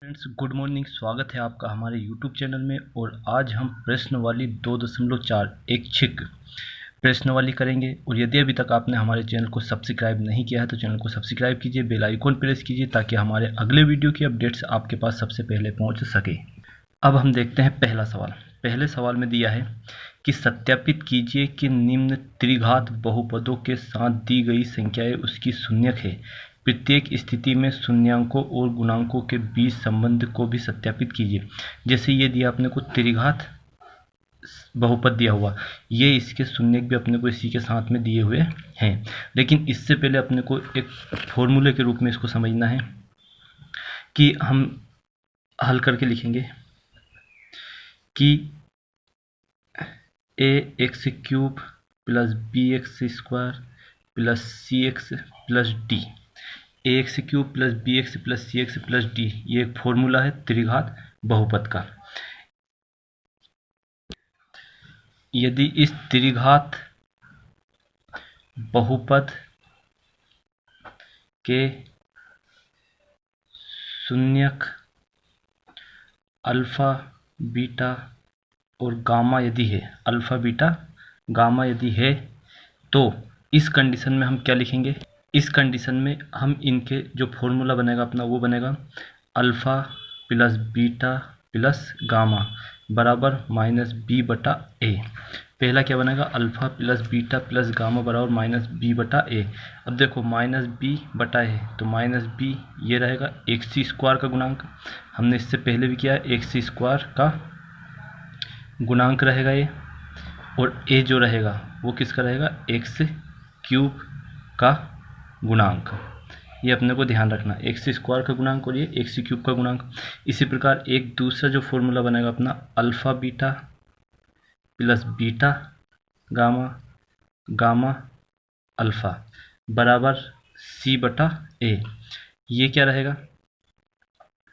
Friends, good morning. स्वागत है आपका हमारे यूट्यूब चैनल में। और आज हम प्रश्नवाली 2.4 ऐच्छिक प्रश्नवाली करेंगे। और यदि अभी तक आपने हमारे चैनल को सब्सक्राइब नहीं किया है तो चैनल को सब्सक्राइब कीजिए, बेल आइकॉन प्रेस कीजिए ताकि हमारे अगले वीडियो की अपडेट्स आपके पास सबसे पहले पहुंच सके। अब हम देखते हैं पहला सवाल। पहले सवाल में दिया है कि सत्यापित कीजिए कि निम्न त्रिघात बहुपदों के साथ दी गई संख्याएं उसकी शून्यक है। प्रत्येक स्थिति में शून्यांकों और गुणांकों के बीच संबंध को भी सत्यापित कीजिए। जैसे ये दिया अपने को त्रिघात बहुपद दिया हुआ, ये इसके शून्यक भी अपने को इसी के साथ में दिए हुए हैं। लेकिन इससे पहले अपने को एक फॉर्मूले के रूप में इसको समझना है कि हम हल करके लिखेंगे कि a x cube plus b x square plus c x plus d, a x cube plus b x plus c x plus d, ये एक फॉर्मूला है त्रिघात बहुपद का। यदि इस त्रिघात बहुपद के शून्यक अल्फा बीटा और गामा यदि है, अल्फा बीटा गामा यदि है, तो इस कंडीशन में हम क्या लिखेंगे? इस कंडीशन में हम इनके जो फॉर्मूला बनेगा अपना वो बनेगा alpha plus beta plus gamma बराबर माइनस बी बटा ए। पहला क्या बनेगा? Alpha plus beta plus gamma बराबर माइनस बी बटा ए। अब देखो माइनस बी बटा ए, तो माइनस बी ये रहेगा एक्स स्क्वायर का गुणांक, हमने इससे पहले भी किया है, एक्स स्क्वायर का गुणांक रहेगा ये। और ए जो रहेगा वो किसका रहेगा? एक्स क्यूब का गुणांक। ये अपने को ध्यान रखना, एक्स स्क्वायर का गुणांक और ये एक्स क्यूब का गुणांक। इसी प्रकार एक दूसरा जो फॉर्मूला बनेगा अपना alpha beta plus beta gamma gamma alpha बराबर सी बटा ए। ये क्या रहेगा?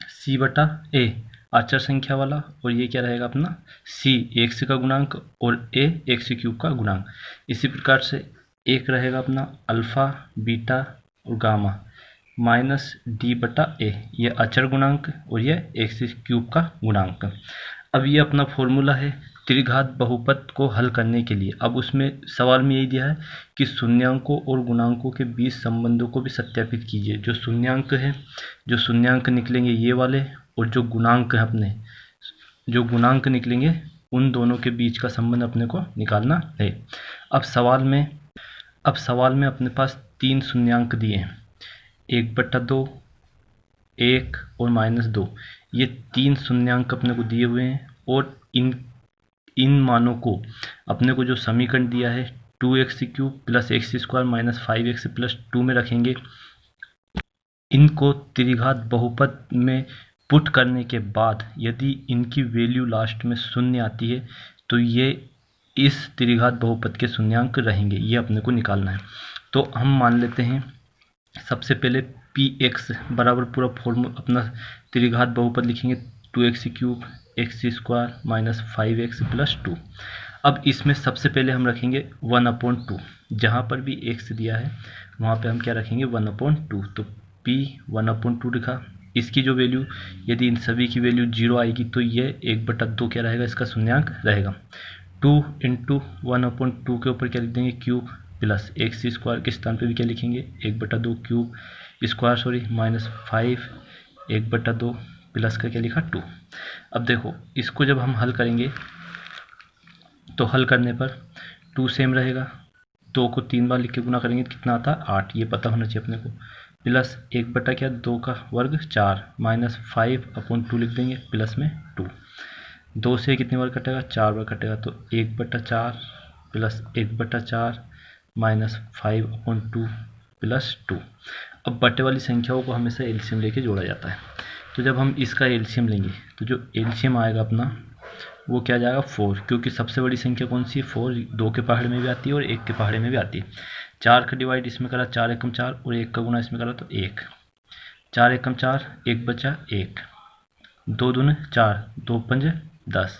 सी बटा ए अचर संख्या वाला, और ये क्या रहेगा अपना सी एक्स का गुणांक और ए एक्स क्यूब का गुणांक। इसी प्रकार से एक रहेगा अपना अल्फ़ा बीटा और गामा माइनस डी बटा ए, ये अचर गुणांक और ये एक्स क्यूब का गुणांक। अब ये अपना फॉर्मूला है त्रिघात बहुपद को हल करने के लिए। अब उसमें सवाल में यही दिया है कि शून्यांकों और गुणांकों के बीच संबंधों को भी सत्यापित कीजिए। जो शून्यांक है, जो शून्यांक निकलेंगे ये वाले, और जो गुणांक है अपने, जो गुणांक निकलेंगे उन दोनों के बीच का संबंध अपने को निकालना है। अब सवाल में अपने पास 3 शून्यांक दिए हैं, 1/2, 1 और -2। ये 3 शून्यांक अपने को दिए हुए हैं। और इन मानों को अपने को जो समीकरण दिया है 2x cube plus x square minus 5x plus 2 में रखेंगे। इनको त्रिघात बहुपद में पुट करने के बाद यदि इनकी वैल्यू लास्ट में शून्य आती है तो ये इस त्रिघात बहुपद के शून्यांक रहेंगे, ये अपने को निकालना है। तो हम मान लेते हैं सबसे पहले पी एक्स बराबर पूरा फॉर्मूला अपना त्रिघात बहुपद लिखेंगे 2x cube x square minus 5x plus 2। अब इसमें सबसे पहले हम रखेंगे 1/2, जहाँ पर भी x दिया है वहाँ पे हम क्या रखेंगे 1/2। तो p 1/2 लिखा। इसकी जो वैल्यू, यदि इन सभी की वैल्यू 0 आएगी तो ये 1/2 क्या रहेगा? इसका शून्यांक रहेगा। 2 इंटू 1/2 के ऊपर क्या लिख देंगे? क्यूब प्लस एक्स स्क्वायर के स्थान पे भी क्या लिखेंगे? 1/2 क्यूब स्क्वायर माइनस 5 1/2 प्लस का क्या लिखा 2। अब देखो इसको जब हम हल करेंगे तो हल करने पर 2 सेम रहेगा, 2 को 3 बार लिख के गुना करेंगे तो कितना आता है? 8, ये पता होना चाहिए अपने को। प्लस 1/2 का वर्ग 4 माइनस 5/2 लिख देंगे प्लस में 2। 2 से कितनी बार कटेगा? 4 बार कटेगा, तो 1/4 प्लस 1/4 माइनस 5/2 प्लस 2। अब बटे वाली संख्याओं को हमेशा एलसीएम लेके जोड़ा जाता है। तो जब हम इसका एलसीएम लेंगे तो जो एलसीएम आएगा अपना वो क्या जाएगा? 4, क्योंकि सबसे बड़ी संख्या कौन सी है? 4 2 के पहाड़े में भी आती है और 1 के पहाड़े में भी आती है। 4 का डिवाइड इसमें करा 4 एकम 4 और 1 का गुना इसमें करा तो 1, 4 एकम 4, 1 बचा 1, 2 दूने 4, 2 पंजे 10।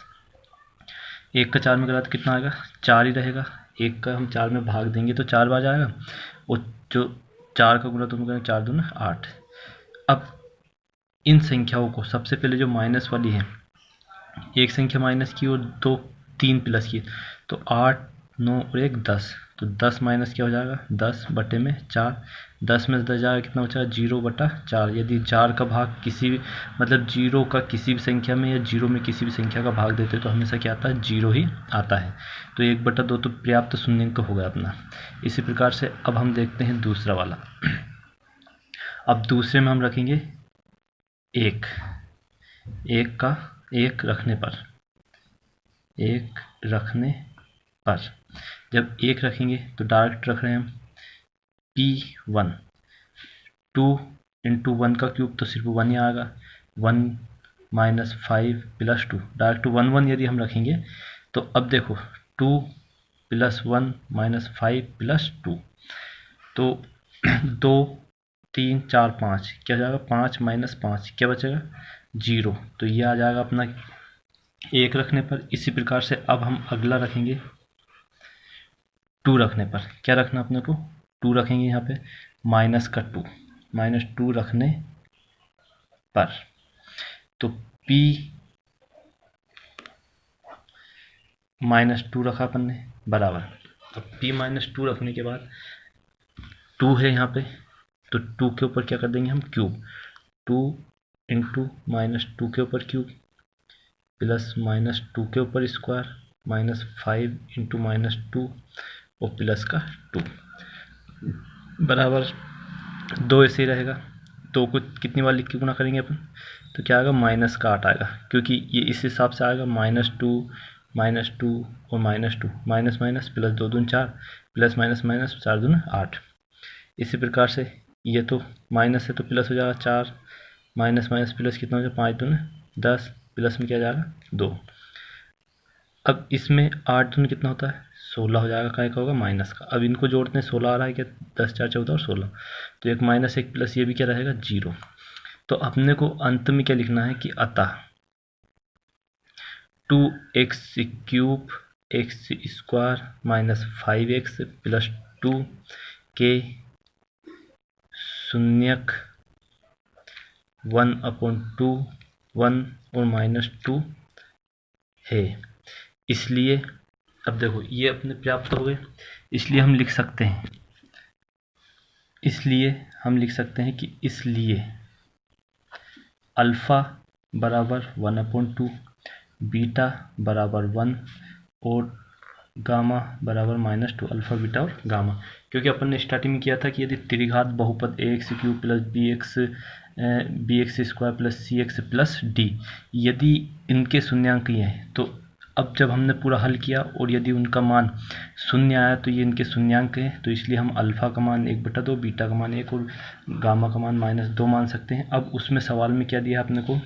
1 का 4 में करा तो कितना आएगा? 4 ही रहेगा। 1 का हम 4 में भाग देंगे तो 4 बार जाएगा, और जो 4 का गुना तुम करें 4 दूने 8। अब इन संख्याओं को सबसे पहले जो माइनस वाली है, एक संख्या माइनस की और दो तीन प्लस की, तो 8 9 और 1 10, तो 10 माइनस क्या हो जाएगा 10 बटे में 4, 10 में से 10 जाएगा कितना बचा 0/4। यदि 4 का भाग किसी भी मतलब 0 का किसी भी संख्या में या 0 में किसी भी संख्या का भाग देते तो हमेशा क्या आता है 0 ही आता है। तो 1/2 तो पर्याप्त शून्यंक हो गया अपना। इसी प्रकार से अब हम देखते हैं दूसरा वाला। अब दूसरे में हम रखेंगे 1 का 1 रखने पर, 1 रखने पर जब 1 रखेंगे तो डायरेक्ट रख रहे हैं हम P1, 2 इंटू 1 का क्यूब तो सिर्फ 1 ही आएगा, 1 माइनस 5 प्लस 2, डायरेक्ट 1 1 यदि हम रखेंगे तो अब देखो 2 प्लस 1 माइनस 5 प्लस 2, तो 2 3 4 5 क्या हो जाएगा 5 माइनस 5 क्या बचेगा 0, तो ये आ जाएगा अपना 1 रखने पर। इसी प्रकार से अब हम अगला रखेंगे 2 रखने पर, क्या रखना अपने को 2 रखेंगे यहाँ पे माइनस का 2, -2 रखने पर, तो P -2 रखा अपन ने बराबर, तो P -2 रखने के बाद 2 है यहाँ पे तो 2 के ऊपर क्या कर देंगे हम क्यूब, 2 इंटू -2 के ऊपर क्यूब प्लस -2 के ऊपर स्क्वायर -5 इंटू -2 और प्लस का 2 बराबर 2 ऐसे ही रहेगा। 2 को कितनी बार लिख के गुणा करेंगे अपन तो क्या आएगा -8 आएगा, क्योंकि ये इस हिसाब से आएगा -2 और -2 माइनस माइनस प्लस 2 दूनी 4 प्लस माइनस माइनस 4 दूनी 8। इसी प्रकार से ये तो माइनस है तो प्लस हो जाएगा 4 माइनस माइनस प्लस कितना हो जाएगा 5 दूनी 10 प्लस में क्या जाएगा 2। अब इसमें 8 दूनी कितना होता है 16 हो जाएगा, काय का होगा माइनस का। अब इनको जोड़ते हैं 16 आ रहा है क्या 10 4 14 और 16, तो एक माइनस एक प्लस ये भी क्या रहेगा 0। तो अपने को अंत में क्या लिखना है कि अतः 2x³ x² minus 5x plus 2 के शून्यक 1/2 1 और -2 है। इसलिए अब देखो ये अपने पर्याप्त हो गए, इसलिए हम लिख सकते हैं कि इसलिए अल्फ़ा बराबर 1/2, बीटा बराबर 1 और गामा बराबर -2, अल्फ़ा बीटा और गामा। क्योंकि अपन ने स्टार्टिंग में किया था कि यदि त्रिघात बहुपद ax³ plus bx² plus cx plus d यदि इनके शून्यांक ही हैं, तो अब जब हमने पूरा हल किया और यदि उनका मान शून्य आया तो ये इनके शून्यांक हैं, तो इसलिए हम अल्फ़ा का मान 1/2, बीटा का मान 1 और गामा का मान -2 मान सकते हैं। अब उसमें सवाल में क्या दिया अपने को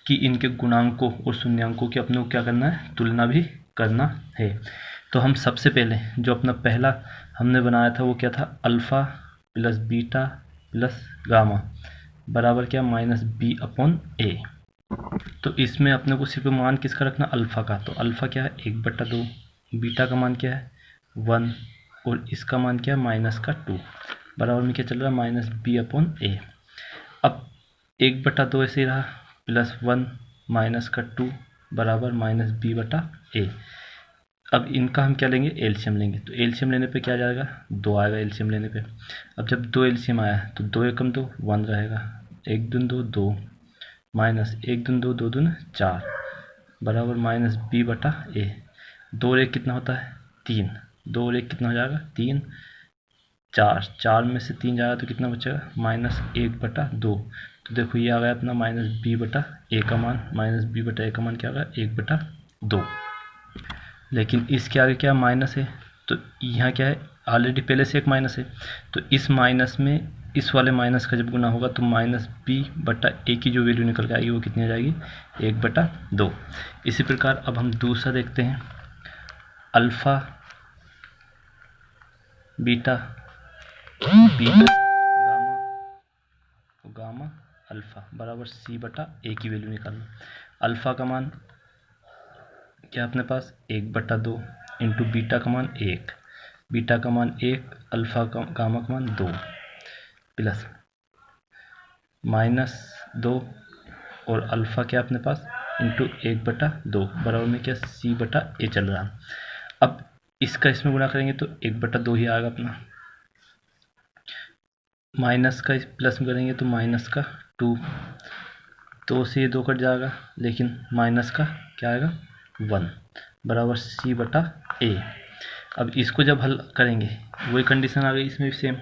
कि इनके गुणांकों और शून्यांकों की अपने को क्या करना है तुलना भी करना है। तो हम सबसे पहले जो अपना पहला हमने बनाया था वो क्या था alpha plus beta plus gamma बराबर क्या -b/a। तो इसमें अपने को सिर्फ मान किसका रखना अल्फ़ा का, तो अल्फ़ा क्या है 1/2, बीटा का मान क्या है 1 और इसका मान क्या है -2 बराबर में क्या चल रहा है -b/a। अब 1/2 ऐसे ही रहा प्लस 1 -2 बराबर -b/a। अब इनका हम क्या लेंगे एलसीएम लेंगे, तो एलसीएम लेने पे क्या आ जाएगा 2 आएगा एलसीएम लेने पे। अब जब 2 एलसीएम आया तो 2 एकम 2 1 रहेगा, 1 दूनी 2 2 माइनस 1 दूनी 2 2 दूनी 4 बराबर -b/a। 2 और 1 कितना होता है 3, 2 और 1 कितना हो जाएगा 3, 4 में से 3 जाएगा तो कितना बचेगा -1/2। तो देखो ये आ गया अपना -b/a का मान, -b/a का मान क्या आ गया 1/2। लेकिन इसके आगे क्या माइनस है, तो यहाँ क्या है ऑलरेडी पहले से एक माइनस है, तो इस माइनस में इस वाले माइनस का जब गुना होगा तो -b/a की जो वैल्यू निकल के आएगी वो कितनी आ जाएगी 1/2। इसी प्रकार अब हम दूसरा देखते हैं अल्फ़ा बीटा गामा अल्फ़ा बराबर c/a की वैल्यू निकालना। अल्फ़ा का मान क्या अपने पास 1/2 इंटू बीटा का मान 1, बीटा का मान 1, अल्फ़ा का गामा का मान 2 प्लस -2 और अल्फ़ा क्या अपने पास इंटू 1/2 बराबर में क्या c/a चल रहा। अब इसका इसमें गुणा करेंगे तो 1/2 ही आएगा अपना, माइनस का प्लस में करेंगे तो -2, 2 से ये 2 कट जाएगा, लेकिन माइनस का क्या आएगा 1 बराबर c/a। अब इसको जब हल करेंगे वही कंडीशन आ गई इसमें भी सेम,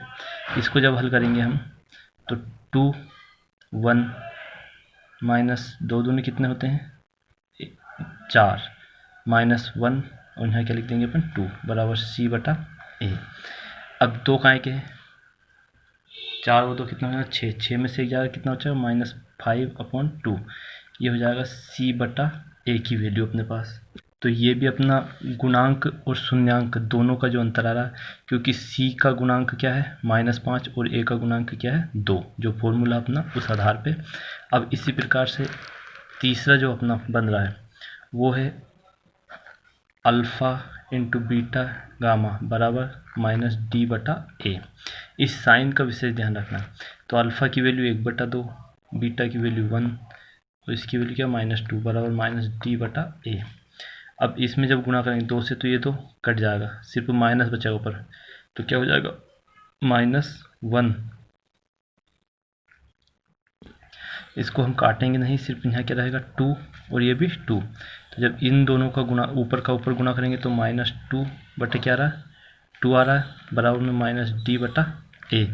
इसको जब हल करेंगे हम तो 2 1 -2 दूनी कितने होते हैं 4 -1 और यहाँ क्या लिख देंगे अपन 2 बराबर c/a। अब 2 काय के हैं 4 और 2 कितना हो जाएगा 6, 6 में से 1 जाएगा कितना हो जाएगा -5/2, ये हो जाएगा c/a की वैल्यू अपने पास। तो ये भी अपना गुणांक और शून्यांक दोनों का जो अंतर आ रहा है, क्योंकि c का गुणांक क्या है -5 और a का गुणांक क्या है 2, जो फॉर्मूला अपना उस आधार पे। अब इसी प्रकार से तीसरा जो अपना बन रहा है वो है अल्फ़ा इंटू बीटा गामा बराबर -d/a। इस साइन का विशेष ध्यान रखना। तो अल्फ़ा की वैल्यू 1/2, बीटा की वैल्यू 1 और इसकी वैल्यू क्या -2 बराबर -d/a। अब इसमें जब गुणा करेंगे 2 से तो ये 2 कट जाएगा, सिर्फ माइनस बचेगा ऊपर, तो क्या हो जाएगा -1। इसको हम काटेंगे नहीं, सिर्फ यहाँ क्या रहेगा 2 और ये भी 2। तो जब इन दोनों का गुणा ऊपर का ऊपर गुणा करेंगे तो -2 बटे क्या रहा 2 आ रहा है बराबर में -d/a। ये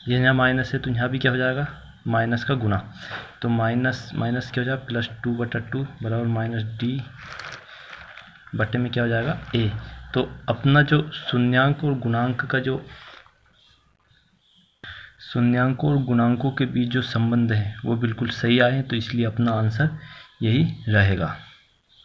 यहाँ माइनस है तो यहाँ भी क्या हो जाएगा माइनस का गुणा, तो माइनस माइनस क्या हो जाएगा +2/2 बराबर -d बटे में क्या हो जाएगा a। तो अपना जो शून्यांक और गुणांकों के बीच जो संबंध है वो बिल्कुल सही आए, तो इसलिए अपना आंसर यही रहेगा।